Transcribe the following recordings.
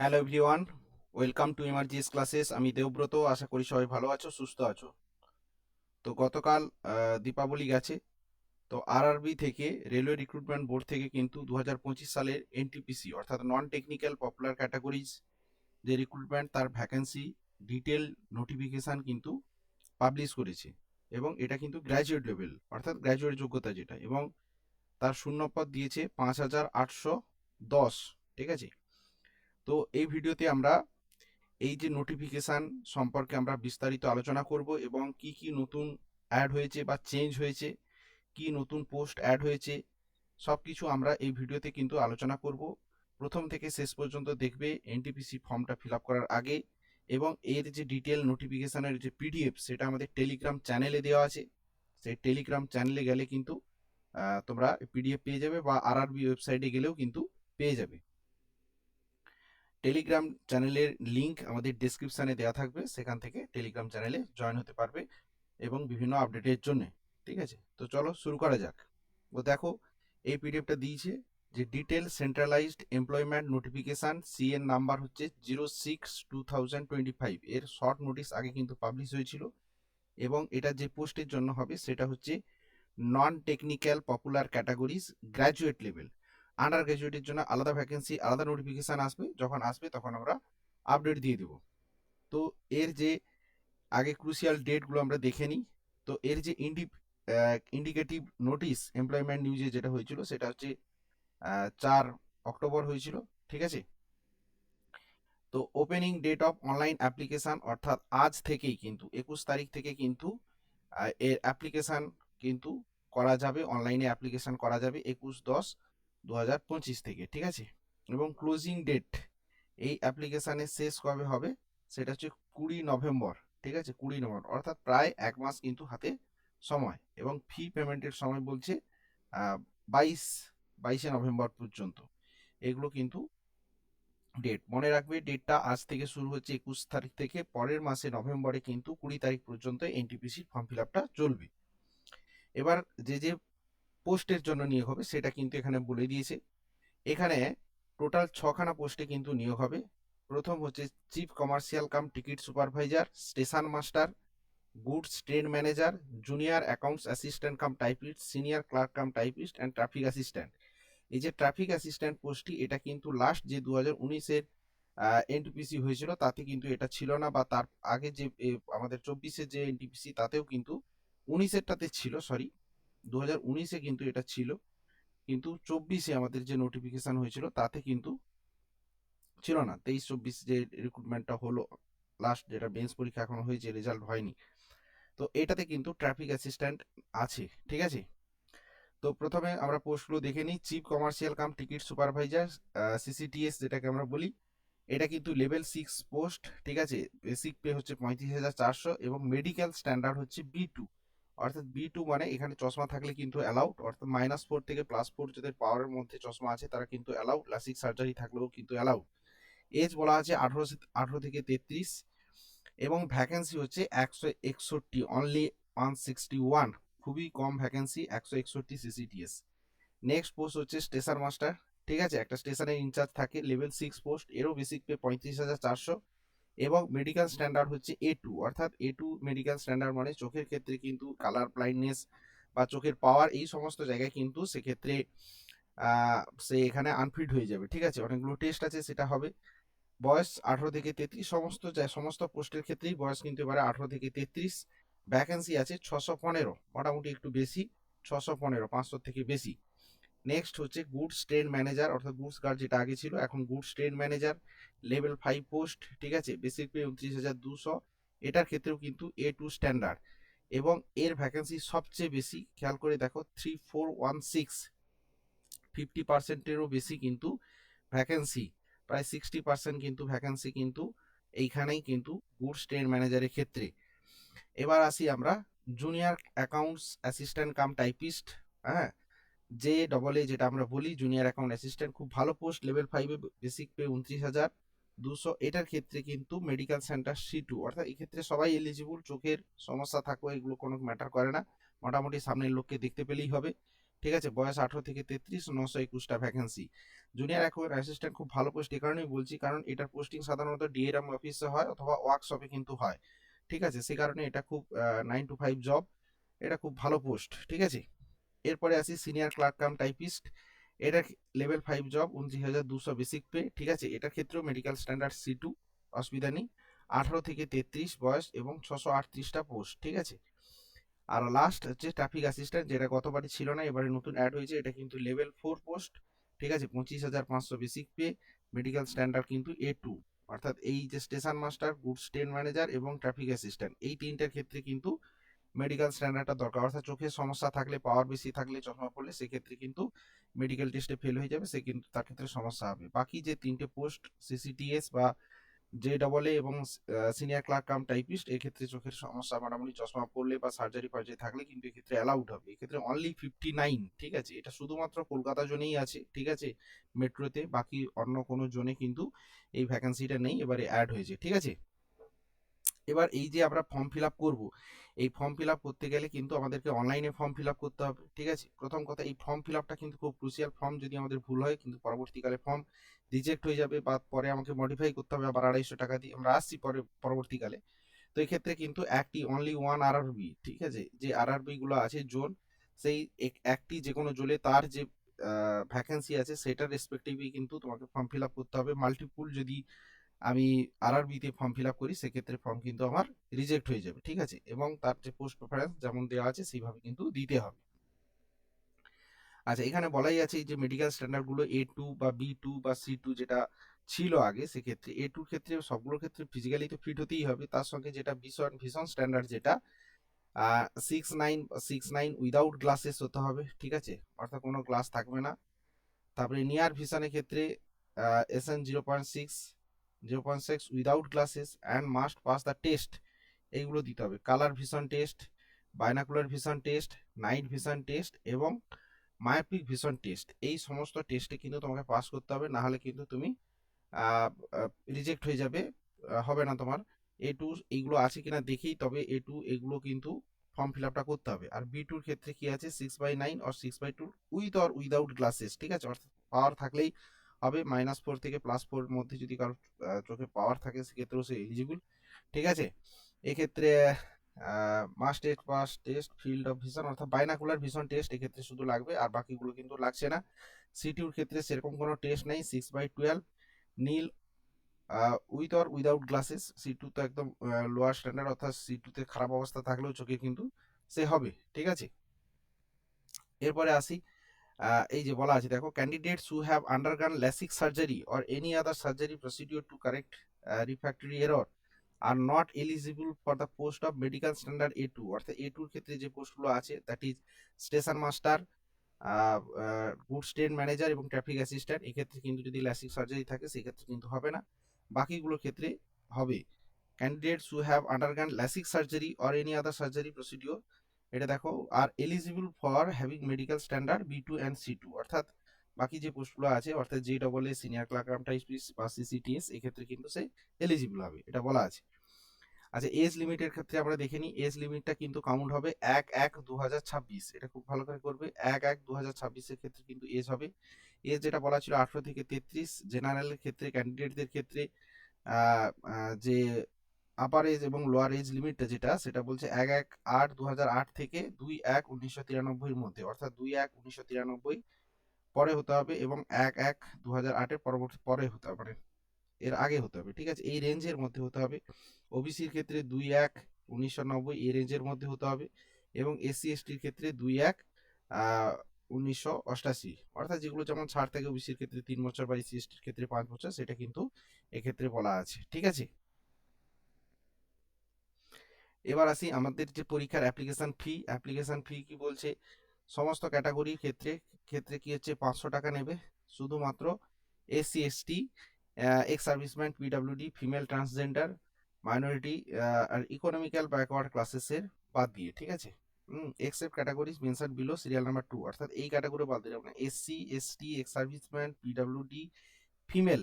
Hello everyone, welcome to MRGS classes. আমি দেবব্রত, আশা করি সবাই ভালো আছো, সুস্থ আছো। তো গতকাল দীপাবলি গেছে। তো আরআরবি থেকে, রেলওয়ে রিক্রুটমেন্ট বোর্ড থেকে কিন্তু 2025 সালের এনটিপিসি অর্থাৎ নন টেকনিক্যাল পপুলার ক্যাটাগরিজ যে রিক্রুটমেন্ট, তার ভ্যাকেন্সি ডিটেল নোটিফিকেশান কিন্তু পাবলিশ করেছে। এবং এটা কিন্তু গ্র্যাজুয়েট লেভেল অর্থাৎ গ্র্যাজুয়েট যোগ্যতা যেটা, এবং তার শূন্যপদ দিয়েছে 5810। ঠিক আছে। তো এই ভিডিওতে আমরা এই যে নোটিফিকেশান সম্পর্কে আমরা বিস্তারিত আলোচনা করব, এবং কি কি নতুন অ্যাড হয়েছে বা চেঞ্জ হয়েছে, কি নতুন পোস্ট অ্যাড হয়েছে, সব কিছু আমরা এই ভিডিওতে কিন্তু আলোচনা করব। প্রথম থেকে শেষ পর্যন্ত দেখবে এনটিপিসি ফর্মটা ফিল আপ করার আগে। এবং এর যে ডিটেল নোটিফিকেশানের যে পিডিএফ, সেটা আমাদের টেলিগ্রাম চ্যানেলে দেওয়া আছে। সেই টেলিগ্রাম চ্যানেলে গেলে কিন্তু তোমরা পিডিএফ পেয়ে যাবে, বা আরআরবি ওয়েবসাইটে গেলেও কিন্তু পেয়ে যাবে। টেলিগ্রাম চ্যানেলের লিংক আমাদের ডেসক্রিপশানে দেওয়া থাকবে, সেখান থেকে টেলিগ্রাম চ্যানেলে জয়েন হতে পারবে এবং বিভিন্ন আপডেটের জন্য। ঠিক আছে, তো চলো শুরু করা যাক। তো দেখো, এই পিডিএফটা দিয়েছে যে detail centralised employment notification, CN number হচ্ছে 06/2025। এর শর্ট নোটিশ আগে কিন্তু পাবলিশ হয়েছিল, এবং এটা যে পোস্টের জন্য হবে সেটা হচ্ছে non technical popular categories graduate level. Under গ্র্যাজুয়েটের জন্য আলাদা ভ্যাকেন্সি, আলাদা নোটিফিকেশান আসবে। যখন আসবে তখন আমরা আপডেট দিয়ে দেব। তো এর যে আগে ক্রুশিয়াল ডেটগুলো আমরা দেখে নিই। তো এর যে ইন্ডিকেটিভ নোটিশ এমপ্লয়মেন্ট নিউজে যেটা হয়েছিল, সেটা হচ্ছে 4 অক্টোবর হয়েছিল। ঠিক আছে। তো opening date of online application, অর্থাৎ আজ থেকেই কিন্তু 21 তারিখ থেকে কিন্তু এর অ্যাপ্লিকেশান কিন্তু করা যাবে, অনলাইনে অ্যাপ্লিকেশান করা যাবে 21/10/2025 থেকে। ঠিক আছে। এবং ক্লোজিং ডেট, এই অ্যাপ্লিকেশানের শেষ কবে হবে সেটা হচ্ছে 20 নভেম্বর। ঠিক আছে, 20 নভেম্বর, অর্থাৎ প্রায় 1 মাস কিন্তু হাতে সময়। এবং ফি পেমেন্টের সময় বলছে 22শে নভেম্বর পর্যন্ত। এগুলো কিন্তু ডেট মনে রাখবে। ডেটটা আজ থেকে শুরু হচ্ছে 21 তারিখ থেকে, পরের মাসে নভেম্বরে কিন্তু 20 তারিখ পর্যন্ত এনটিপিসির ফর্ম ফিল আপটা চলবে। এবার যে যে পোস্টের জন্য নিয়োগ হবে সেটা কিন্তু এখানে বলে দিয়েছে। এখানে টোটাল 6খানা পোস্টে কিন্তু নিয়োগ হবে। প্রথম হচ্ছে chief commercial cum ticket supervisor, station master, goods train manager, junior accounts assistant cum typist, senior clerk cum typist and traffic assistant. এই যে ট্রাফিক অ্যাসিস্ট্যান্ট পোস্টটি, এটা কিন্তু লাস্ট যে 2019-এর এনটিপিসি হয়েছিল তাতে কিন্তু এটা ছিল না, বা তার আগে যে আমাদের 24-এর যে এনটিপিসি তাতেও কিন্তু 19-এরটাতে ছিল, সরি 2019-এ কিন্তু এটা ছিল, কিন্তু 24-এ আমাদের যে নোটিফিকেশন হয়েছিল তাতে কিন্তু ছিল না। 23-24 যে রিক্রুটমেন্টটা হলো লাস্ট, যেটা বেঞ্চ পরীক্ষা এখনো হয়েছে, রেজাল্ট হয়নি, তো এটাতে কিন্তু ট্রাফিক অ্যাসিস্ট্যান্ট আছে। ঠিক আছে। তো প্রথমে আমরা পোস্টগুলো দেখে নিই। Chief commercial cum ticket supervisor, CCTS যেটাকে আমরা বলি, এটা কিন্তু লেভেল 6 পোস্ট। ঠিক আছে। বেসিক পে হচ্ছে 35,400, এবং মেডিকেল স্ট্যান্ডার্ড হচ্ছে B2। অর্থাৎ B2 মানে এখানে চশমা থাকলে কিন্তু অ্যালাউড, অর্থাৎ -4 থেকে +4 যাদের পাওয়ারের মধ্যে চশমা আছে তারা কিন্তু অ্যালাউড, লাসিক সার্জারি থাকলেও কিন্তু অ্যালাউড। এজ বলা আছে 18 থেকে 33, এবং ভ্যাকেন্সি হচ্ছে 161, অনলি 161, খুবই কম ভ্যাকেন্সি, 161 সিসিটিএস। নেক্সট পোস্ট হচ্ছে স্টেশন মাস্টার। ঠিক আছে, একটা স্টেশনের ইনচার্জ থাকে, লেভেল 6 পোস্ট, এরও বেসিক পে 35,400, এবং মেডিকেল স্ট্যান্ডার্ড হচ্ছে A2। অর্থাৎ A2 মেডিকেল স্ট্যান্ডার্ড মানে চোখের ক্ষেত্রে কিন্তু কালার ব্লাইন্ডনেস বা চোখের পাওয়ার, এই সমস্ত জায়গায় কিন্তু সেক্ষেত্রে সে এখানে আনফিট হয়ে যাবে। ঠিক আছে, অনেকগুলো টেস্ট আছে, সেটা হবে। বয়স 18 থেকে 33, সমস্ত পোস্টের ক্ষেত্রেই বয়স কিন্তু এবারে 18 থেকে 33। ভ্যাকেন্সি আছে 615, মোটামুটি একটু বেশি, 615, 500 থেকে বেশি। নেক্সট হচ্ছে গুডস ট্রেন ম্যানেজার, অর্থাৎ গুডস গার্ড যেটা আগে ছিল এখন goods train manager, level 5 post. ঠিক আছে, বেসিক পে 29,200, এটার ক্ষেত্রেও কিন্তু A2 স্ট্যান্ডার্ড, এবং এর ভ্যাকেন্সি সবচেয়ে বেশি, খেয়াল করে দেখো 3416, 50%-এরও বেশি কিন্তু ভ্যাকেন্সি, প্রায় 60% কিন্তু ভ্যাকেন্সি কিন্তু এইখানেই কিন্তু গুডস ট্রেন ম্যানেজারের ক্ষেত্রে। এবার আসি আমরা junior accounts assistant cum typist, হ্যাঁ, যে ডবল এ যেটা আমরা বলি, জুনিয়র অ্যাকাউন্ট অ্যাসিস্ট্যান্ট, খুব ভালো পোস্ট, লেভেল 5-এ, বেসিক পে 29,200। এটার ক্ষেত্রে কিন্তু মেডিকেল সেন্টার C2, অর্থাৎ এই ক্ষেত্রে সবাই এলিজিবল, চোখের সমস্যা থাকো এগুলো কোনো ম্যাটার করে না, মোটামুটি সামনের লোককে দেখতে পেলেই হবে। ঠিক আছে, বয়স 18 থেকে 33, 921টা ভ্যাকেন্সি। জুনিয়র অ্যাসিস্ট্যান্ট খুব ভালো পোস্ট, এই কারণেই বলছি কারণ এটার পোস্টিং সাধারণত ডিএরএম অফিসে হয় অথবা ওয়ার্কশপে কিন্তু হয়। ঠিক আছে, সে কারণে এটা খুব 9 to 5 জব, এটা খুব ভালো পোস্ট। ঠিক আছে, এরপরে আসি সিনিয়র ক্লার্ক কাম টাইপিস্ট। এটা লেভেল 5 জব, 29,200 বেসিক পে। ঠিক আছে, এটার ক্ষেত্রেও মেডিকেল স্ট্যান্ডার্ড C2, অসুবিধা নেই। 18 থেকে 33 বয়স এবং 638টা পোস্ট। ঠিক আছে, আর লাস্ট হচ্ছে ট্রাফিক অ্যাসিস্ট্যান্ট, যেটা গতবারই ছিল না, এবারে নতুন অ্যাড হয়েছে। এটা কিন্তু লেভেল 4 পোস্ট। ঠিক আছে, 25,500 বেসিক পে, মেডিকেল স্ট্যান্ডার্ড কিন্তু A2। অর্থাৎ এই যে station master, goods train manager এবং ট্রাফিক অ্যাসিস্ট্যান্ট, এই তিনটার ক্ষেত্রে কিন্তু মেডিকেল স্ট্যান্ডার্ডটা দরকার। অর্থাৎ চোখের সমস্যা থাকলে, পাওয়ার বেশি থাকলে, চশমা পড়লে সেক্ষেত্রে কিন্তু মেডিকেল টেস্টে ফেল হয়ে যাবে, সে কিন্তু তার ক্ষেত্রে সমস্যা হবে। বাকি যে তিনটে পোস্ট সিসিটিএস বা JEE এবং সিনিয়র ক্লার্ক কাম টাইপিস্ট, এক্ষেত্রে চোখের সমস্যা মোটামুটি চশমা পড়লে বা সার্জারি ফার্জারি থাকলে কিন্তু এক্ষেত্রে অ্যালাউড হবে। এক্ষেত্রে অনলি 59। ঠিক আছে, এটা শুধুমাত্র কলকাতা জোনেই আছে। ঠিক আছে, মেট্রোতে, বাকি অন্য কোনো জোনে কিন্তু এই ভ্যাকেন্সিটা নেই, এবারে অ্যাড হয়েছে। ঠিক আছে, এবার এই যে আমরা ফর্ম ফিল আপ করবো, এই ফর্ম ফিল আপ করতে গেলে কিন্তু আমাদেরকে অনলাইনে ফর্ম ফিল আপ করতে হবে। ঠিক আছে, প্রথম কথা, এই ফর্ম ফিল আপটা কিন্তু খুব ক্রুশিয়াল। ফর্ম যদি আমাদের ভুল হয় কিন্তু পরবর্তীকালে ফর্ম রিজেক্ট হয়ে যাবে, বা পরে আমাকে মডিফাই করতে হবে আবার 250 টাকা দিয়ে। আমরা আসছি পরে পরবর্তীকালে। তো এই ক্ষেত্রে কিন্তু একটি অনলি ওয়ান আরআরবি, ঠিক আছে, যে আরআরবি গুলো আছে জোন, সেই একটি যে কোনো জোনে তার যে ভ্যাকেন্সি আছে সেটার রেসপেক্টিভলি কিন্তু তোমাকে ফর্ম ফিল আপ করতে হবে। মাল্টিপুল যদি আমি আরআরবিতে ফর্ম ফিল আপ করি সেক্ষেত্রে ফর্ম কিন্তু আমার রিজেক্ট হয়ে যাবে। ঠিক আছে, এবং তার যে পোস্ট প্রেফারেন্স যেমন দেওয়া আছে সেইভাবে কিন্তু দিতে হবে। আচ্ছা, এখানে বলাই আছে যে মেডিকেল স্ট্যান্ডার্ড গুলো A2 বা B2 বা C2 যেটা ছিল আগে, সেক্ষেত্রে A2 ক্ষেত্রে সবগুলোর ক্ষেত্রে ফিজিক্যালি তো ফিট হতেই হবে, তার সঙ্গে যেটা ভীষণ ভীষণ স্ট্যান্ডার্ড, যেটা 6'9" উইদাউট গ্লাসেস হতে হবে। ঠিক আছে, অর্থাৎ কোনো গ্লাস থাকবে না। তারপরে নিয়ার ভিশনের ক্ষেত্রে SN 0.6 without glasses and must pass the test, এইগুলো দিতে হবে। Colour vision test, binocular vision test, night vision test এবং মায়োপিক ভিশন টেস্ট, এই সমস্ত টেস্টে কিন্তু তোমাকে পাস করতে হবে, না হলে কিন্তু তুমি রিজেক্ট হয়ে যাবে, হবে না তোমার। A2 এইগুলো আছে কিনা দেখেই তবে A2 এগুলো কিন্তু ফর্ম ফিল আপটা করতে হবে। আর B2 ক্ষেত্রে কি আছে, 6/9 আর 6/2 উইথ অর উইদাউট গ্লাসেস। ঠিক আছে, অর্থাৎ পাওয়ার থাকলেই হবে। -4 থেকে +4 মধ্যে যদি কারোর চোখে পাওয়ার থাকে সেক্ষেত্রেও সে এলিজিবল। ঠিক আছে, এক্ষেত্রে must pass test, field of vision অর্থাৎ বাইনাকুলার ভিশন টেস্ট এক্ষেত্রে শুধু লাগবে, আর বাকিগুলো কিন্তু লাগছে না। C2 ক্ষেত্রে সেরকম কোনো টেস্ট নেই। 6/12 nil with or without glasses. C2 তো একদম লোয়ার স্ট্যান্ডার্ড, অর্থাৎ C2 তে খারাপ অবস্থা থাকলেও চোখে কিন্তু সে হবে। ঠিক আছে, এরপরে আসি, এই যে বলা আছে দেখো, candidates who have undergone LASIK surgery or any other surgery procedure to correct refractory error are not eligible for the post of medical standard A2। অর্থাৎ A2 ক্ষেত্রে যে পোস্টগুলো আছে, that is station master, goods train manager এবং traffic assistant, এক্ষেত্রে কিন্তু যদি LASIK surgery থাকে সেক্ষেত্রে কিন্তু হবে না, বাকিগুলোর ক্ষেত্রে হবে। Candidates who have undergone LASIK surgery or any other surgery procedure, এটা দেখো, are eligible for having medical standard B2 and C2। অর্থাৎ বাকি যে পোস্টগুলো আছে, অর্থাৎ JEE senior clerk cum typist বা CCTS, এক্ষেত্রে কিন্তু সে এলিজিবল হবে, এটা বলা আছে। আচ্ছা, এজ লিমিটের ক্ষেত্রে আমরা দেখে নিই। এজ লিমিটটা কিন্তু কাউন্ট হবে 1/1/2026, এটা খুব ভালো করে করবে। 1/1/2026 এর ক্ষেত্রে কিন্তু এজ হবে। এজ যেটা বলা ছিল 18 থেকে 33। জেনারেলের ক্ষেত্রে ক্যান্ডিডেটদের ক্ষেত্রে যে আপার এজ এবং লোয়ার এজ লিমিটটা যেটা, সেটা বলছে 1/1/2008 থেকে 2/1/1993 মধ্যে, অর্থাৎ 2/1/1993 পরে হতে হবে এবং 1/1/2008 পরবর্তী পরে হতে হবে, মানে এর আগে হতে হবে। ঠিক আছে, এই রেঞ্জের মধ্যে হতে হবে। ওবিসির ক্ষেত্রে 2/1/1990 এই রেঞ্জের মধ্যে হতে হবে, এবং SC/STর ক্ষেত্রে 2/1/1988, অর্থাৎ যেগুলো যেমন ছাড় থাকে ওবিসির ক্ষেত্রে 3 বছর বা SC/STর ক্ষেত্রে 5 বছর, সেটা কিন্তু এক্ষেত্রে বলা আছে। ঠিক আছে, এবার আসি আমাদের যে পরীক্ষার অ্যাপ্লিকেশন ফি কি বলছে। সমস্ত ক্যাটাগরির ক্ষেত্রে ক্ষেত্রে কি হচ্ছে, 500 টাকা নেবে শুধুমাত্র SC/ST, ex serviceman, PWD, female transgender, minority আর ইকোনমিক্যাল ব্যাকওয়ার্ড ক্লাসেসের বাদ দিয়ে। ঠিক আছে, except categories mention below serial number 2, অর্থাৎ এই ক্যাটাগরি বাদ দিয়ে আপনার SC/ST, ex serviceman, PWD, female,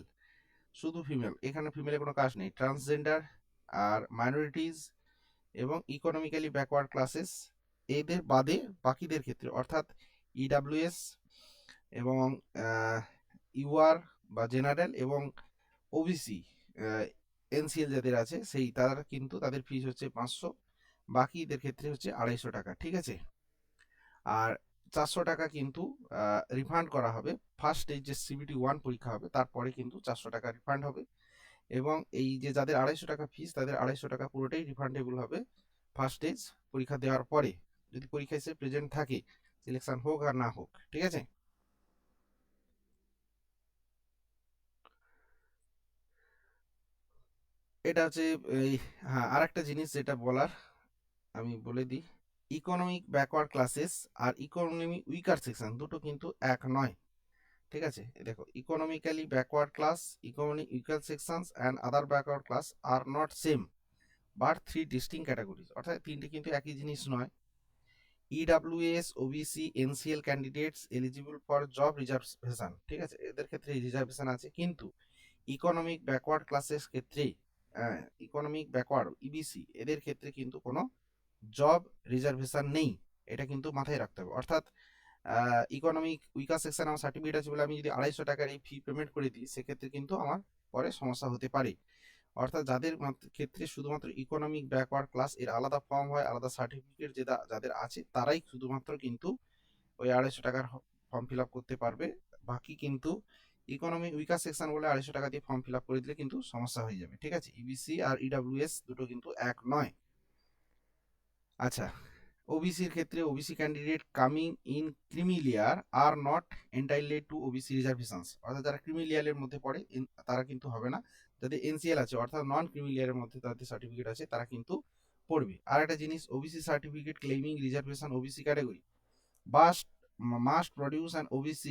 শুধু ফিমেল, এখানে ফিমেলের কোনো কাজ নেই, ট্রান্সজেন্ডার আর মাইনরিটিজ এবং ইকোনমিক্যালি ব্যাকওয়ার্ড ক্লাসেস, এদের বাদে বাকিদের ক্ষেত্রে, অর্থাৎ ইডাব্লিউএস এবং ইউআর বা জেনারেল এবং ওবিসি এনসিএল যাদের আছে তারা কিন্তু তাদের ফিস হচ্ছে 500, বাকিদের ক্ষেত্রে হচ্ছে 250 টাকা, ঠিক আছে। আর 400 টাকা কিন্তু রিফান্ড করা হবে ফার্স্ট স্টেজ যে সিবিটি 1 পরীক্ষা হবে তারপরে কিন্তু 400 টাকা রিফান্ড হবে। এবং এই যে যাদের 250 টাকা ফিস তাদের 250 টাকা পুরোটাই রিফান্ডেবল হবে ফার্স্ট স্টেজ পরীক্ষা দেওয়ার পরে, যদি পরীক্ষায় সে প্রেজেন্ট থাকে, সিলেকশন হোক আর না হোক, ঠিক আছে। এটা হচ্ছে এই, হ্যাঁ, আর একটা জিনিস যেটা বলার আমি বলে দিই, ইকোনমিক ব্যাকওয়ার্ড ক্লাসেস আর ইকোনমি উইকার সেকশন দুটো কিন্তু এক নয়, ঠিক আছে। দেখো, economically backward class, economic weaker sections and other backward class are not same but three distinct categories, অর্থাৎ তিনটে কিন্তু একই জিনিস নয়। EWS, OBC, NCL candidates eligible for job reservation, ঠিক আছে, এদের ক্ষেত্রে রিজার্ভেশন আছে, কিন্তু ইকোনমিক ব্যাকওয়ার্ড ক্লাসের ক্ষেত্রে, ইকোনমিক ব্যাকওয়ার্ড ইবিসি এদের ক্ষেত্রে কিন্তু কোনো জব রিজার্ভেশন নেই, এটা কিন্তু মাথায় রাখতে হবে। অর্থাৎ ইকোনমিক উইকার সেকশন আমার সার্টিফিকেট আছে বলে আমি যদি 250 টাকার এই ফি পেমেন্ট করে দিই, সেক্ষেত্রে কিন্তু আমার পরে সমস্যা হতে পারে। অর্থাৎ যাদের ক্ষেত্রে শুধুমাত্র ইকোনমিক ব্যাকওয়ার্ড ক্লাস এর আলাদা ফর্ম হয়, আলাদা সার্টিফিকেট যাদের আছে, তারাই শুধুমাত্র কিন্তু ওই 250 টাকার ফর্ম ফিল আপ করতে পারবে। বাকি কিন্তু ইকোনমিক উইকার সেকশন বলে 250 টাকা দিয়ে ফর্ম ফিল আপ করে দিলে কিন্তু সমস্যা হয়ে যাবে, ঠিক আছে। ইবিসি আর ইডাব্লিউএস দুটো কিন্তু এক নয়। আচ্ছা, ওবিসির ক্ষেত্রে OBC candidate coming in creamy layer are not entitled to OBC reservations, অর্থাৎ যারা ক্রিমিলিয়ারের মধ্যে পড়ে তারা কিন্তু হবে না, যাদের এনসিএল আছে অর্থাৎ নন ক্রিমিলিয়ারের মধ্যে তাদের সার্টিফিকেট আছে তারা কিন্তু পড়বে। আর একটা জিনিস, OBC certificate claiming reservation OBC category must must produce an OBC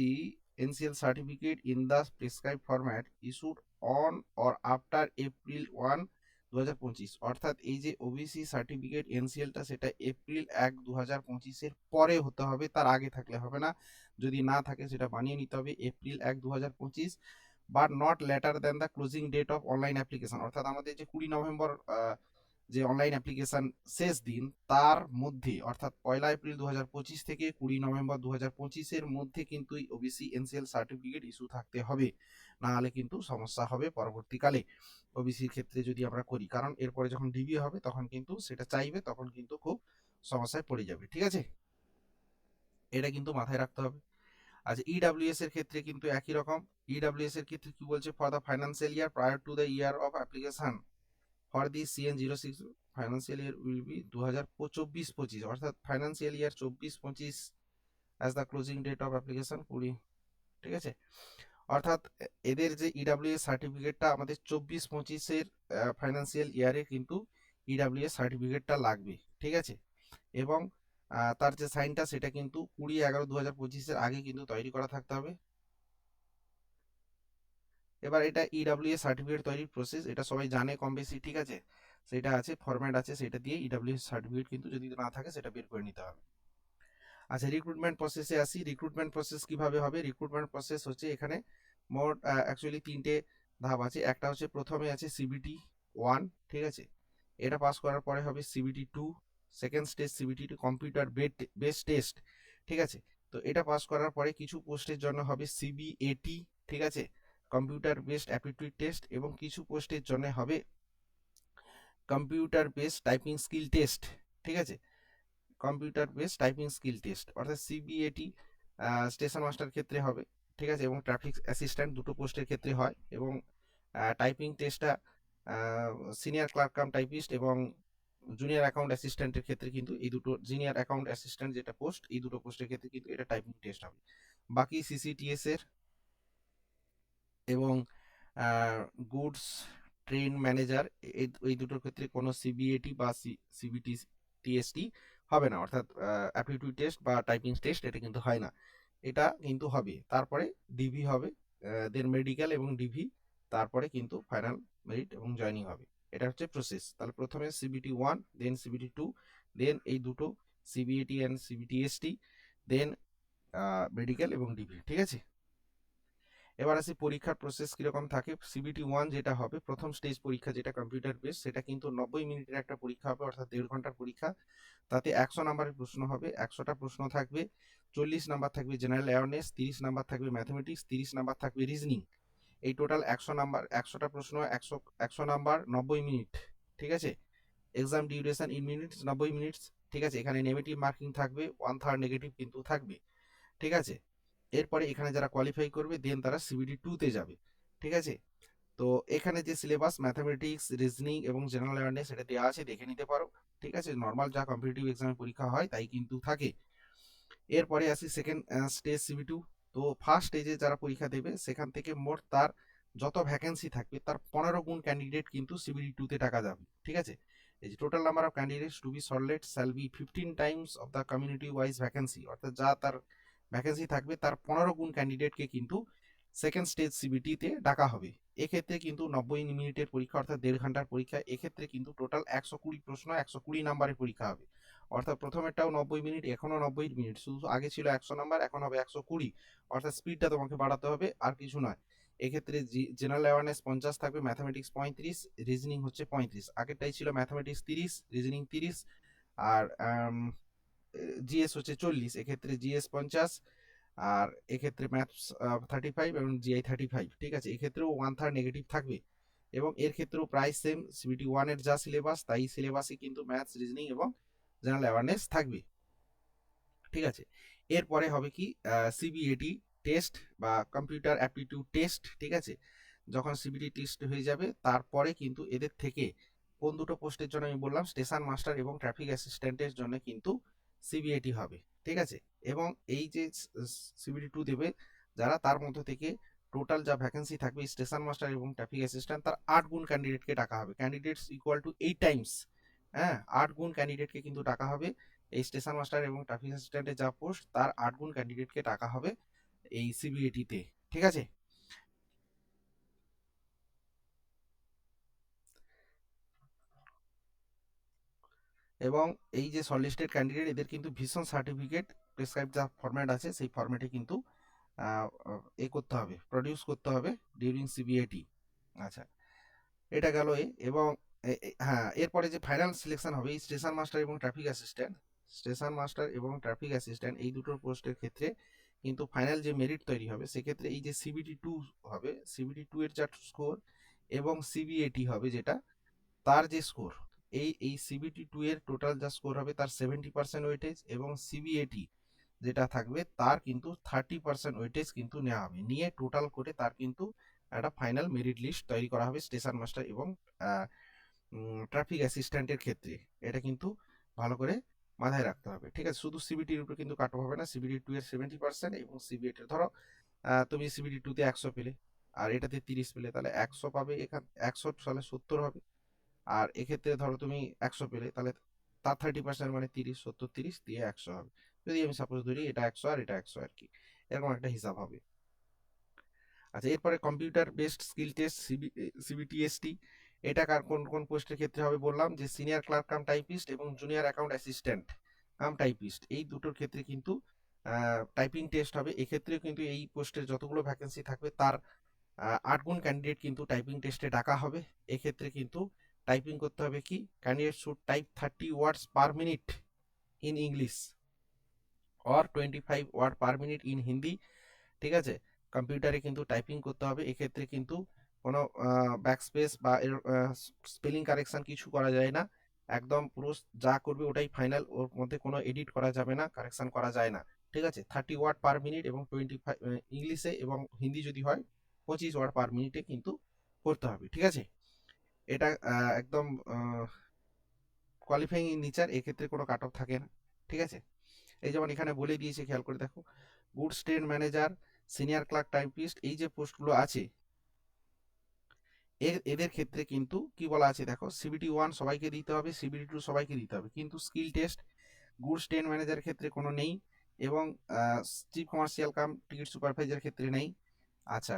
NCL certificate in the prescribed format issued on or after April 1, 2025, অর্থাৎ এই যে ওবিসি সার্টিফিকেট এনসিএলটা সেটা এপ্রিল 1, 2025 এর পরে হতে হবে, তার আগে থাকলে হবে না। যদি না থাকে সেটা বানিয়ে নিতে হবে April 1, 2025, but not later than the closing date of online application, অর্থাৎ আমাদের যে 20 নভেম্বর যে অনলাইন অ্যাপ্লিকেশন শেষ দিন তার মধ্যে, অর্থাৎ 1 এপ্রিল 2025 থেকে 20 নভেম্বর 2025 এর মধ্যে কিন্তু ওবিসি এনসিএল সার্টিফিকেট ইস্যু থাকতে হবে, না হলে কিন্তু সমস্যা হবে পরবর্তীকালে ওবিসির ক্ষেত্রে যদি আমরা করি, কারণ এরপরে যখন ডিবি হবে তখন কিন্তু সেটা চাইবে, তখন কিন্তু খুব সমস্যায় পড়ে যাবে, ঠিক আছে, এটা কিন্তু মাথায় রাখতে হবে। আচ্ছা, ইডাব্লিউএস এর ক্ষেত্রে কিন্তু একই রকম। ইডাব্লিউএস এর ক্ষেত্রে কি বলছে, for the financial year prior to the year of application for the CN06 financial year will be 2024-25, অর্থাৎ financial year 24-25 as the closing date of application 20, ঠিক আছে। অর্থাৎ এদের যে ইডাব্লিউএস সার্টিফিকেটটা আমাদের 24-25 এর ফাইন্যান্সিয়াল ইয়ারে কিন্তু ইডাব্লিউএস সার্টিফিকেটটা লাগবে, ঠিক আছে। এবং তার যে সাইনটা সেটা কিন্তু 20-11-2025 এর আগে কিন্তু তৈরি করা থাকতে হবে। এবার এটা ইডাব্লিউএস সার্টিফিকেট তৈরির প্রসেস, এটা সবাই জানে কম বেশি, ঠিক আছে, সেটা আছে, ফরম্যাট আছে, সেটা দিয়ে ইডাব্লিউএস সার্টিফিকেট কিন্তু যদি না থাকে সেটা বের করে নিতে হবে। আচ্ছা, রিক্রুটমেন্ট প্রসেসে আসি। রিক্রুটমেন্ট প্রসেস কিভাবে হবে? রিক্রুটমেন্ট প্রসেস হচ্ছে এখানে মোট অ্যাকচুয়ালি 3টে ধাপ আছে। একটা হচ্ছে প্রথমে আছে সিবিটি 1, ঠিক আছে, এটা পাস করার পরে হবে CBT 2, second stage CBT 2 computer base test, ঠিক আছে। তো এটা পাস করার পরে কিছু পোস্টের জন্য হবে সিবিএটি, ঠিক আছে, কম্পিউটার বেসড অ্যাপটিটিউড টেস্ট, এবং কিছু পোস্টের জন্য হবে computer based typing skill test, ঠিক আছে, computer based typing skill test, অর্থাৎ সিবিএটি স্টেশন মাস্টার ক্ষেত্রে হবে, ঠিক আছে, এবং ট্রাফিক অ্যাসিস্ট্যান্ট দুটো পোস্টের ক্ষেত্রে হয়, এবং টাইপিং টেস্টটা সিনিয়র ক্লার্ক কাম টাইপিস্ট এবং জুনিয়র অ্যাকাউন্ট অ্যাসিস্ট্যান্টের ক্ষেত্রে কিন্তু এই দুটো, জুনিয়র অ্যাকাউন্ট অ্যাসিস্ট্যান্ট যেটা পোস্ট, এই দুটো পোস্টের ক্ষেত্রে কিন্তু এটা টাইপিং টেস্ট হবে। বাকি সিসিটিএস এর এবং গুডস ট্রেন ম্যানেজার এই দুটোর ক্ষেত্রে কোনো সিবিএটি বা সিবিটি টিএসটি হবে না, অর্থাৎ অ্যাপটিটিউড টেস্ট বা টাইপিং টেস্ট এটা কিন্তু হয় না, এটা কিন্তু হবে তারপরে ডিভি হবে, দেন মেডিকেল এবং ডিভি, তারপরে কিন্তু ফাইনাল মেরিট এবং জয়নিং হবে। এটা হচ্ছে প্রসেস। তাহলে প্রথমে সিবিটি 1, দেন সিবিটি 2, দেন এই দুটো সিবিএটি অ্যান্ড সিবিটিএসটি, দেন মেডিকেল এবং ডিভি, ঠিক আছে। এবার আসি পরীক্ষার প্রসেস কিরকম থাকে। সিবিটি 1 যেটা হবে, প্রথম স্টেজ পরীক্ষা যেটা কম্পিউটার বেস, সেটা কিন্তু 90 মিনিটের একটা পরীক্ষা হবে, অর্থাৎ 1.5 ঘন্টার পরীক্ষা। তাতে 100 নাম্বারের প্রশ্ন হবে, 100টা প্রশ্ন থাকবে। 40 নাম্বার থাকবে জেনারেল অ্যাওয়ারনেস, 30 নাম্বার থাকবে ম্যাথমেটিক্স, 30 নাম্বার থাকবে রিজনিং। এই টোটাল 100 নাম্বার, 100টা প্রশ্ন, 100 নাম্বার, 90 মিনিট। ঠিক আছে, exam duration in minutes, 90 minutes. ঠিক আছে, এখানে নেগেটিভ মার্কিং থাকবে, 1/3 নেগেটিভ কিন্তু থাকবে। ঠিক আছে, এরপরে এখানে যারা কোয়ালিফাই করবে দেন তারা সিবিটি 2-তে যাবে। ঠিক আছে, তো এখানে যে সিলেবাস ম্যাথামেটিক্স, রিজনিং এবং জেনারেল অ্যাওয়ারনেস এটা দেওয়া আছে, দেখে নিতে পারো। ঠিক আছে, নর্মাল যা কম্পিটিটিভ এক্সামে পরীক্ষা হয় তাই কিন্তু থাকে। এরপরে আসি সেকেন্ড স্টেজ সিবি2। তো ফার্স্ট স্টেজে যারা পরীক্ষা দেবে সেখান থেকে মোট তার যত ভ্যাকেন্সি থাকবে তার 15 গুণ ক্যান্ডিডেট কিন্তু সিবিডি 2-তে টাকা যাবে। ঠিক আছে, এই যে total number of candidates to be shortlisted shall be 15 times of the community wise vacancy, অর্থাৎ যা তার ভ্যাকেন্সি থাকবে তার 15 গুণ ক্যান্ডিডেটকে কিন্তু সেকেন্ড স্টেজ সিবিটিতে ডাকা হবে। এক্ষেত্রে কিন্তু 90 মিনিটের পরীক্ষা, অর্থাৎ 1.5 ঘন্টার পরীক্ষা। এক্ষেত্রে কিন্তু টোটাল 120 প্রশ্ন, 120 নাম্বারের পরীক্ষা হবে। অর্থাৎ প্রথমেরটাও 90 মিনিট, এখনও 90 মিনিট, শুধু আগে ছিল 100 নাম্বার, এখন হবে 120। অর্থাৎ স্পিডটা তোমাকে বাড়াতে হবে, আর কিছু নয়। এক্ষেত্রে জেনারেল অ্যাওয়ারনেস 50 থাকবে, ম্যাথামেটিক্স 35, রিজনিং হচ্ছে 35। আগেরটাই ছিল ম্যাথামেটিক্স 30, রিজনিং 30, আর জিএস হচ্ছে 40। এক্ষেত্রে জিএস 50, আর এক্ষেত্রে ম্যাথস 35 এবং জিআই 35। ঠিক আছে, এক্ষেত্রেও 1/3 নেগেটিভ থাকবে, এবং এর ক্ষেত্রেও প্রায় সেম সিবিটি 1 এর যা সিলেবাস তাই সিলেবাসে কিন্তু ম্যাথস, রিজনিং এবং জেনারেল অ্যাওয়ারনেস থাকবে। ঠিক আছে, এরপরে হবে কি সিবিএটি টেস্ট বা কম্পিউটার অ্যাপটিটিউড টেস্ট। ঠিক আছে, যখন সিবিটি টেস্ট হয়ে যাবে তারপরে কিন্তু এদের থেকে কোন দুটো পোস্টের জন্য আমি বললাম, স্টেশন মাস্টার এবং ট্রাফিক অ্যাসিস্ট্যান্টের জন্য কিন্তু সিবিএটি হবে। ঠিক আছে, এবং এই যে সিবিটি 2 দেবে যারা, তার মধ্য থেকে টোটাল যা ভ্যাকেন্সি থাকবে স্টেশন মাস্টার এবং ট্রাফিক অ্যাসিস্ট্যান্ট, তার 8 গুণ ক্যান্ডিডেটকে ডাকা হবে। Candidates equal to 8 Times. হ্যাঁ, 8 গুণ ক্যান্ডিডেটকে কিন্তু ডাকা হবে। এই স্টেশন মাস্টার এবং ট্রাফিক অ্যাসিস্ট্যান্টের যা পোস্ট তার 8 গুণ ক্যান্ডিডেটকে ডাকা হবে এই সিবিএটিতে। ঠিক আছে, এবং এই যে শর্টলিস্টেড ক্যান্ডিডেট এদের কিন্তু ভিশন সার্টিফিকেট প্রেসক্রাইব যা ফরম্যাট আছে সেই ফরম্যাটে কিন্তু করতে হবে, প্রডিউস করতে হবে ডিউরিং সিবিএটি। আচ্ছা, এটা গেল এবং হ্যাঁ, এরপরে যে ফাইনাল সিলেকশন হবে স্টেশন মাস্টার এবং ট্রাফিক অ্যাসিস্ট্যান্ট, স্টেশন মাস্টার এবং ট্রাফিক অ্যাসিস্ট্যান্ট এই দুটোর পোস্টের ক্ষেত্রে কিন্তু ফাইনাল যে মেরিট তৈরি হবে সেক্ষেত্রে এই যে সিবিটি 2 হবে, সিবিটি 2 এর যা স্কোর এবং সিবিএটি হবে যেটা, তার যে স্কোর, এই সিবিটি 2 এর টোটাল যা স্কোর হবে তার 70% ওয়েটেজ, এবং সিবিএটি যেটা থাকবে তার কিন্তু 30% ওয়েটেজ কিন্তু নেওয়া হবে, নিয়ে টোটাল করে তার কিন্তু একটা ফাইনাল মেরিট লিস্ট তৈরি করা হবে স্টেশন মাস্টার এবং ট্রাফিক অ্যাসিস্ট্যান্টের ক্ষেত্রে। এটা কিন্তু ভালো করে মাথায় রাখতে হবে। ঠিক আছে, শুধু সিবিটির উপরে কিন্তু কাট অফ হবে না, সিবিটি 2 এর 70% এবং সিবিএটি ধরো তুমি সিবিটি 2-তে 100 পেলে আর এটাতে 30 পেলে, তাহলে 100 পাবে, এখানে 100 সালে 70 হবে। আর এক্ষেত্রে ধরো তুমি 100 পেলে, তাহলে তার 30% মানে 30, 70, 30 দিয়ে 100 হবে। যদি আমি সাপোজ ধরি এটা 100 আর এটা 100 আর কি, এরকম একটা হিসাব হবে। আচ্ছা, এরপরে কম্পিউটার বেসড স্কিল টেস্ট সিবিটিএসটি, এটা কার কোন কোন পোস্টের ক্ষেত্রে হবে বললাম, যে সিনিয়র ক্লার্ক কাম টাইপিস্ট এবং junior account assistant cum typist, এই দুটোর ক্ষেত্রে কিন্তু টাইপিং টেস্ট হবে। এক্ষেত্রে কিন্তু এই পোস্টের যতগুলো ভ্যাকেন্সি থাকবে তার 8 গুণ ক্যান্ডিডেট কিন্তু টাইপিং টেস্টে ডাকা হবে। এক্ষেত্রে কিন্তু টাইপিং করতে হবে কি, candidate should type 30 words per minute in English or 25 word per minute in Hindi. ঠিক আছে, কম্পিউটারে কিন্তু টাইপিং করতে হবে। এক্ষেত্রে কিন্তু কোনো ব্যাকস্পেস বা স্পেলিং কারেকশন কিছু করা যায় না, একদম পুরো যা করবে ওটাই ফাইনাল, ওর মধ্যে কোনো এডিট করা যাবে না, কারেকশন করা যায় না। ঠিক আছে, 30 ওয়ার্ড পার মিনিট এবং 25 ইংলিশে, এবং হিন্দি যদি হয় 25 ওয়ার্ড পার মিনিটে কিন্তু করতে হবে। ঠিক আছে, এটা একদম কোয়ালিফাইং ইন নেচার, এক্ষেত্রে কোনো কাট অফ থাকে না। ঠিক আছে, এই যেমন এখানে বলে দিয়েছে, খেয়াল করে দেখো, goods train manager, senior clerk typist, এই যে পোস্টগুলো আছে এদের ক্ষেত্রে কিন্তু কি বলা আছে দেখো, সিবিটি 1 সবাইকে দিতে হবে, সিবিটি 2 সবাইকে দিতে হবে, কিন্তু skill test goods train manager ক্ষেত্রে কোনো নেই, এবং chief commercial cum ticket supervisor ক্ষেত্রে নেই। আচ্ছা,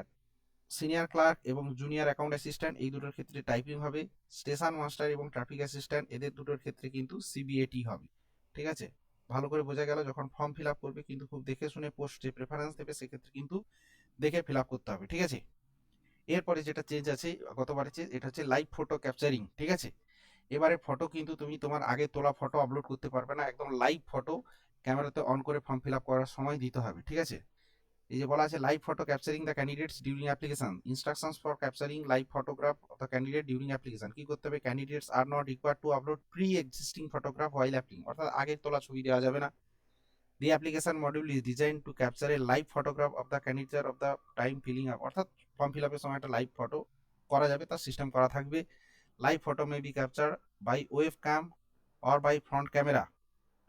সিনিয়র ক্লার্ক এবং জুনিয়র অ্যাকাউন্ট অ্যাসিস্ট্যান্ট এই দুটোর ক্ষেত্রে টাইপিং হবে। স্টেশন মাস্টার এবং ট্রাফিক অ্যাসিস্ট্যান্ট এদের দুটোর ক্ষেত্রে কিন্তু সিবিএটি হবে। ঠিক আছে, ভালো করে বোঝা গেল, যখন ফর্ম ফিল আপ করবে কিন্তু খুব দেখে শুনে পোস্ট যে প্রেফারেন্স দেবে সেক্ষেত্রে কিন্তু দেখে ফিল আপ করতে হবে, ঠিক আছে। এরপরে যেটা চেঞ্জ আছে গতবারে চেঞ্জ, এটা হচ্ছে লাইভ ফটো ক্যাপচারিং, ঠিক আছে। এবারে ফটো কিন্তু তুমি তোমার আগে তোলা ফটো আপলোড করতে পারবে না, একদম লাইভ ফটো ক্যামেরাতে অন করে ফর্ম ফিল আপ করার সময় দিতে হবে, ঠিক আছে। এই যে বলা আছে live photo capturing the candidates during application, instructions for capturing live photograph of the candidate during application. কি করতে হবে, candidates are not required to upload pre existing photograph while applying, অর্থাৎ আগের তোলা ছবি দেওয়া যাবে না। The application module is design to capture a live photograph of the candidate of the time filling up, অর্থাৎ ফর্ম ফিল আপের সময় একটা লাইভ ফটো করা যাবে, তার সিস্টেম করা থাকবে। Live photo may be capture by webcam or by front camera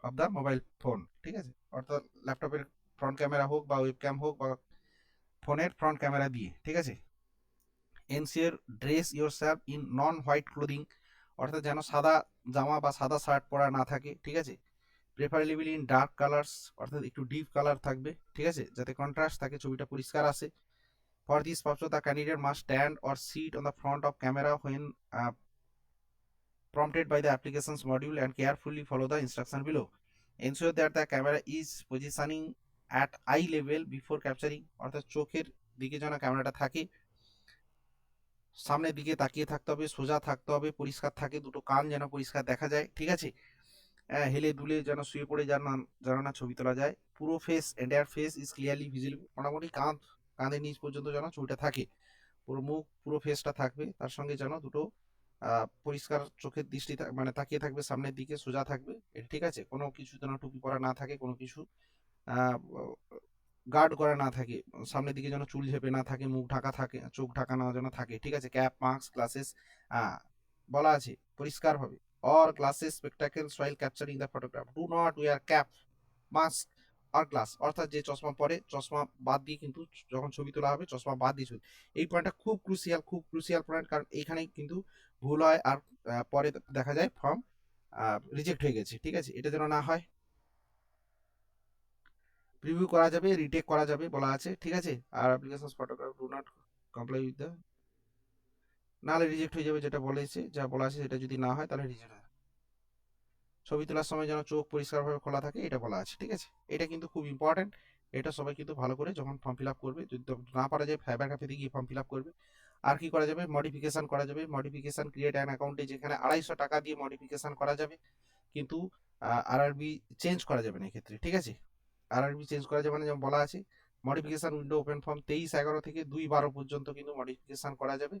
of the mobile phone, ঠিক আছে। অর্থাৎ ল্যাপটপের ফ্রন্ট ক্যামেরা হোক বা ওয়েব ক্যাম হোক বা ফোনের ফ্রন্ট ক্যামেরা দিয়ে, ঠিক আছে। Ensure dress your self in non white clothing, অর্থাৎ যেন সাদা জামা বা সাদা শার্ট পরা না থাকে, ঠিক আছে। প্রেফারেবলি ইন ডার্ক কালার্স, অর্থাৎ একটু ডিপ কালার থাকবে, ঠিক আছে, যাতে কন্ট্রাস্ট থাকে, ছবিটা পরিষ্কার আসে। For this purpose the candidate must stand or sit on the front of camera when prompted by the application's module and carefully follow the instruction below. Ensure that the camera is positioning at eye level before capturing, অর্থাৎ চোখের দিকে যেন ক্যামেরাটা থাকে, সামনের দিকে তাকিয়ে থাকতে হবে, সোজা থাকতে হবে, পরিষ্কার থাকে, দুটো কান যেন পরিষ্কার দেখা যায়, ঠিক আছে। হেলে দুলে যেন শুয়ে পড়ে যেন না ছবি তোলা যায়। পুরো face entire face is clearly visible, মোটামুটি কাঁধের নিচ পর্যন্ত যেন ছবিটা থাকে, পুরো মুখ পুরো ফেসটা থাকবে, তার সঙ্গে যেন দুটো পরিষ্কার চোখের দৃষ্টি মানে তাকিয়ে থাকবে সামনের দিকে, সোজা থাকবে, ঠিক আছে। কোনো কিছু যেন টুপি পরা না থাকে, কোনো কিছু গার্ড করা না থাকে, সামনের দিকে যেন চুল ঝেপে না থাকে, মুখ ঢাকা থাকে, চোখ ঢাকা না যেন থাকে, ঠিক আছে। ক্যাপ মাস্ক গ্লাসেস বলা আছে পরিষ্কারভাবে, or glasses spectacles while capturing the photograph, do not wear cap mask আর গ্লাস, অর্থাৎ যে চশমা পরে চশমা বাদ দিয়ে কিন্তু যখন ছবি তোলা হবে চশমা বাদ দিয়ে ছবি। এই পয়েন্টটা খুব ক্রুশিয়াল পয়েন্ট, কারণ এইখানেই কিন্তু ভুল হয় আর পরে দেখা যায় ফর্ম রিজেক্ট হয়ে গেছে, ঠিক আছে। এটা যেন না হয়। প্রিভিউ করা যাবে, রিটেক করা যাবে বলা আছে, ঠিক আছে। আর application photograph do not comply with the, নাহলে রিজেক্ট হয়ে যাবে, যেটা বলেছে যা বলা আছে সেটা যদি না হয় তাহলে রিজেক্ট হয়। ছবি তোলার সময় যেন চোখ পরিষ্কারভাবে খোলা থাকে, এটা বলা আছে, ঠিক আছে। এটা কিন্তু খুব ইম্পর্টেন্ট, এটা সবাই কিন্তু ভালো করে যখন ফর্ম ফিল আপ করবে, যদি না পারা যায় ফাইবার ক্যাফেতে গিয়ে ফর্ম ফিল আপ করবে। আর কি করা যাবে, মডিফিকেশন করা যাবে। মডিফিকেশন ক্রিয়েট অ্যান অ্যাকাউন্টে, যেখানে 250 টাকা দিয়ে মডিফিকেশন করা যাবে, কিন্তু আরআরবি চেঞ্জ করা যাবে না এক্ষেত্রে, ঠিক আছে। আরআরবি চেঞ্জ করা যাবে না, যেমন বলা আছে মডিফিকেশন উইন্ডো ওপেন ফর্ম 23/11 থেকে 2/12 পর্যন্ত কিন্তু মডিফিকেশন করা যাবে।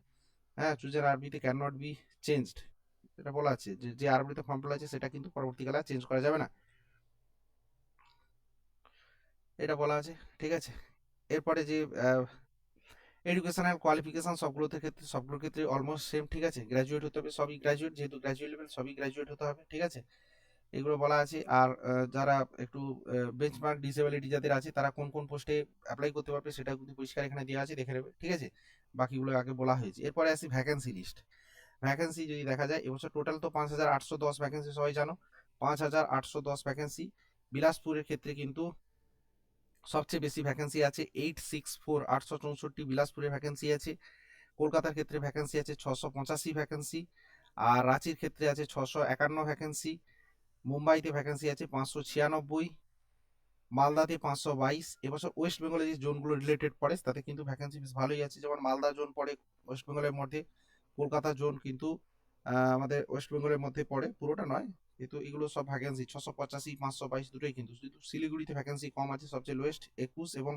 হ্যাঁ, চুজের আরবিতে ক্যান নট বি চেঞ্জড, এটা বলা আছে যে আরবিতে ফর্ম ফিল আছে সেটা কিন্তু পরবর্তীকালে চেঞ্জ করা যাবে না, এটা বলা আছে, ঠিক আছে। এরপরে যে এডুকেশনাল কোয়ালিফিকেশন সবগুলোর ক্ষেত্রে অলমোস্ট সেম, ঠিক আছে। গ্র্যাজুয়েট হতে হবে, সবই গ্র্যাজুয়েট, যেহেতু গ্র্যাজুয়েট লেভেল সবই গ্র্যাজুয়েট হতে হবে, ঠিক আছে। এগুলো বলা আছে। আর যারা একটু বেঞ্চমার্ক ডিসেবিলিটি যাদের আছে তারা কোন কোন পোস্টে অ্যাপ্লাই করতে পারবে সেটা কিন্তু পরিষ্কার এখানে দেওয়া আছে, দেখে নেবে, ঠিক আছে। বাকিগুলো আগে বলা হয়েছে। এরপরে আসি ভ্যাকেন্সি লিস্ট। ভ্যাকেন্সি যদি দেখা যায় এবছর টোটাল তো 5810 ভ্যাকেন্সি, সবাই জানো 5810 ভ্যাকেন্সি। বিলাসপুরের ক্ষেত্রে কিন্তু সবচেয়ে বেশি ভ্যাকেন্সি আছে 864 বিলাসপুরের ভ্যাকেন্সি আছে। কলকাতার ক্ষেত্রে ভ্যাকেন্সি আছে 685 ভ্যাকেন্সি। আর রাঁচির ক্ষেত্রে আছে 651 ভ্যাকেন্সি। মুম্বাইতে ভ্যাকেন্সি আছে 596, মালদাতে 522। এবছর ওয়েস্ট বেঙ্গলে যে জোনগুলো রিলেটেড পড়ে তাতে কিন্তু ভ্যাকেন্সি বেশ ভালোই আছে, যেমন মালদা জোন পড়ে ওয়েস্ট বেঙ্গলের মধ্যে, কলকাতা জোন কিন্তু আমাদের ওয়েস্ট বেঙ্গলের মধ্যে পড়ে, পুরোটা নয়, কিন্তু এগুলো সব ভ্যাকেন্সি 685 522 দুটোই কিন্তু। শুধু শিলিগুড়িতে ভ্যাকেন্সি কম আছে, সবচেয়ে লোয়েস্ট 21, এবং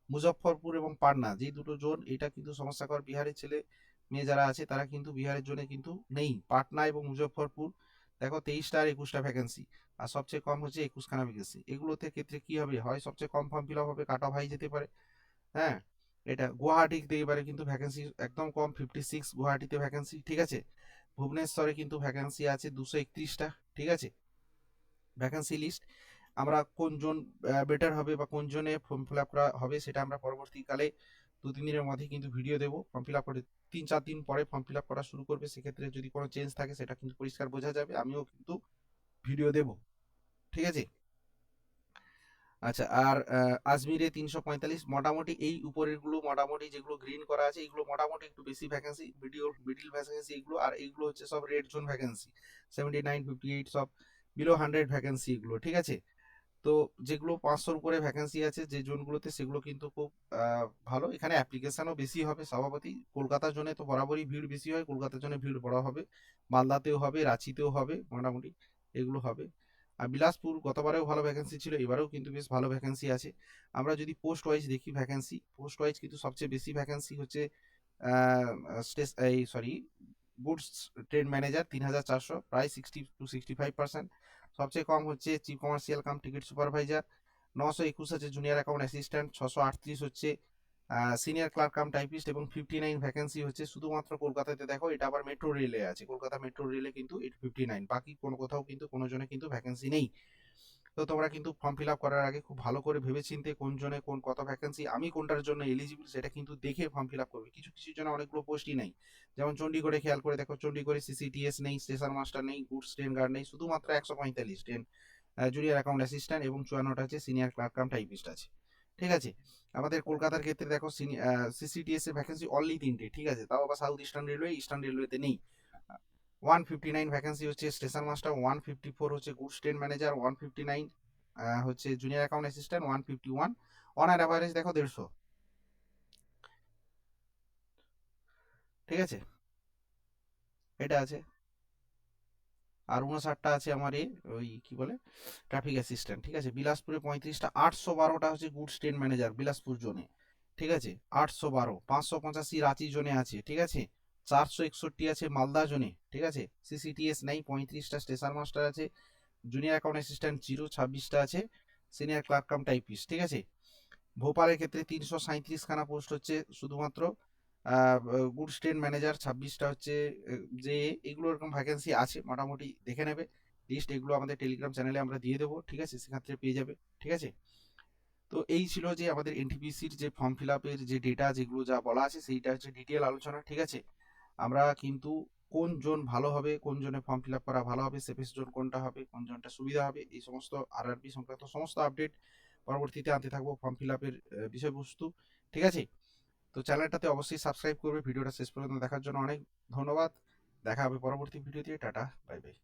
মুজফ্ফরপুর এবং পাটনা যেই দুটো জোন, এটা কিন্তু সমস্যাকর। বিহারের ছেলে মেয়ে যারা আছে তারা কিন্তু বিহারের জোনে কিন্তু নেই। পাটনা এবং মুজফ্ফরপুর দেখো 23টা আর 21টা ভ্যাকেন্সি, আর সবচেয়ে কম হচ্ছে 21খানা ভ্যাকেন্সি। এগুলোতে ক্ষেত্রে কি হবে, হয় সবচেয়ে কম ফর্ম ফিল আপ হবে, কাট অফ হাই যেতে পারে। হ্যাঁ, এটা গুয়াহাটিতে এবারে কিন্তু ভ্যাকেন্সি একদম কম, 56 গুয়াহাটিতে ভ্যাকেন্সি, ঠিক আছে। ভুবনেশ্বরে কিন্তু ভ্যাকেন্সি আছে 231টা, ঠিক আছে। ভ্যাকেন্সি লিস্ট আমরা কোন জোন বেটার হবে বা কোন জোনে ফর্ম ফিল আপ করা হবে সেটা আমরা পরবর্তীকালে 2-3 দিনের মধ্যে কিন্তু ভিডিও দেবো। ফর্ম ফিল আপ করে 3-4 দিন পরে ফর্ম ফিল আপ করা শুরু করবে, সেক্ষেত্রে যদি কোনো চেঞ্জ থাকে সেটা কিন্তু পরিষ্কার বোঝা যাবে, আমিও কিন্তু ভিডিও দেবো, ঠিক আছে। আচ্ছা, আর আজমিরে 345, মোটামুটি এই উপরের গুলো মোটামুটি যেগুলো গ্রিন করা আছে এগুলো মোটামুটি একটু বেশি ভ্যাকেন্সি, মিডিল ভ্যাকেন্সি এগুলো, আর এইগুলো হচ্ছে সব রেড জোন ভ্যাকেন্সি 79 58, সব বিলো 100 ভ্যাকেন্সি এগুলো, ঠিক আছে। তো যেগুলো 500-র উপরে ভ্যাকেন্সি আছে যে জোনগুলোতে, সেগুলো কিন্তু খুব ভালো। এখানে অ্যাপ্লিকেশনও বেশি হবে স্বভাবতই। কলকাতার জন্য তো বরাবরই ভিড় বেশি হয়, কলকাতার জন্য ভিড় বড় হবে, মালদাতেও হবে, রাঁচিতেও হবে, মোটামুটি এগুলো হবে। আর বিলাসপুর গতবারেও ভালো ভ্যাকেন্সি ছিল, এবারেও কিন্তু বেশ ভালো ভ্যাকেন্সি আছে। আমরা যদি পোস্ট ওয়াইজ দেখি ভ্যাকেন্সি, পোস্ট ওয়াইজ কিন্তু সবচেয়ে বেশি ভ্যাকেন্সি হচ্ছে গুডস ট্রেড ম্যানেজার 3,400, প্রায় 60 to 65%। সবচেয়ে কম হচ্ছে chief commercial cum ticket supervisor 921 আছে, জুনিয়র অ্যাকাউন্ট অ্যাসিস্ট্যান্ট 638 হচ্ছে সিনিয়র ক্লার্ক কাম টাইপিস্ট, এবং 59 ভ্যাকেন্সি হচ্ছে শুধুমাত্র কলকাতাতে। দেখো এটা আবার মেট্রো রেলে আছে, কলকাতা মেট্রো রেলে কিন্তু 59, বাকি কোনো কোথাও কিন্তু কোনো জনে কিন্তু ভ্যাকেন্সি নেই। তো তোমরা কিন্তু ফর্ম ফিল আপ করার আগে খুব ভালো করে ভেবেচিন্তে কোন জনে কোন কত ভ্যাকেন্সি, আমি কোনটার জন্য এলিজিবল সেটা কিন্তু দেখে ফর্ম ফিল আপ করবে। কিছু কিছু জন্য অনেকগুলো পোস্টই নেই, যেমন চণ্ডীগড়ে খেয়াল করে দেখো, চণ্ডীগড়ে সিসিটিএস নেই, স্টেশন মাস্টার নেই, গুডস ট্রেন গার্ড নেই, শুধুমাত্র 145 ট্রেন জুনিয়র অ্যাকাউন্ট অ্যাসিস্ট্যান্ট এবং 54টা আছে সিনিয়র ক্লার্ক কাম টাইপিস্ট আছে। ঠিক আছে, আমাদের কলকাতার ক্ষেত্রে দেখো সিসিটিএস এর ভ্যাকেন্সি অনলি 3টে, ঠিক আছে, তাও আবার সাউথ ইস্টার্ন রেলওয়েতে নেই। 159 ভ্যাকেন্সি হচ্ছে স্টেশন মাস্টার, 154 হচ্ছে গুডস ট্রেন ম্যানেজার, 159 হচ্ছে junior account assistant, 151 on an average দেখো 150। ঠিক আছে, এটা আছে। আর 59টা আছে আমার ওই কি বলে ট্রাফিক অ্যাসিস্ট্যান্ট। ঠিক আছে, বিলাসপুরে 35টা, 812টা হচ্ছে গুডস ট্রেন ম্যানেজার বিলাসপুর জোনে। ঠিক আছে, 812, 585 রাঁচি জোনে আছে। ঠিক আছে, 461 আছে মালদা জোনে। ঠিক আছে, সিসিটিএস নাই, 35টা স্টেশন মাস্টার আছে, জুনিয়র অ্যাকাউন্ট অ্যাসিস্ট্যান্ট 26টা আছে, সিনিয়র ক্লার্ক কাম টাইপিস্ট। ঠিক আছে, ভোপালের ক্ষেত্রে 337খানা পোস্ট হচ্ছে শুধুমাত্র গুডস ট্রেন ম্যানেজার, 26টা হচ্ছে যে এগুলো এরকম ভ্যাকেন্সি আছে, মোটামুটি দেখে নেবে লিস্ট, এগুলো আমাদের টেলিগ্রাম চ্যানেলে আমরা দিয়ে দেবো। ঠিক আছে, সেখান থেকে পেয়ে যাবে। ঠিক আছে, তো এই ছিল যে আমাদের এনটিপিসির যে ফর্ম ফিল আপের যে ডেটা, যেগুলো যা বলা আছে সেইটা হচ্ছে ডিটেল আলোচনা। ঠিক আছে, আমরা কিন্তু কোন জোন ভালো হবে, কোন জোনে ফর্ম ফিল আপ করা ভালো হবে, সেফেস্ট জোন কোনটা হবে, কোন জোনটা সুবিধা হবে, এই সমস্ত আরআরবি সংক্রান্ত সমস্ত আপডেট পরবর্তীতে আনতে থাকবো ফর্ম ফিল আপের বিষয়বস্তু। ঠিক আছে, তো চ্যানেলটাতে অবশ্যই সাবস্ক্রাইব করবে। ভিডিওটা শেষ পর্যন্ত দেখার জন্য অনেক ধন্যবাদ। দেখা হবে পরবর্তী ভিডিওতে। Tata, bye bye.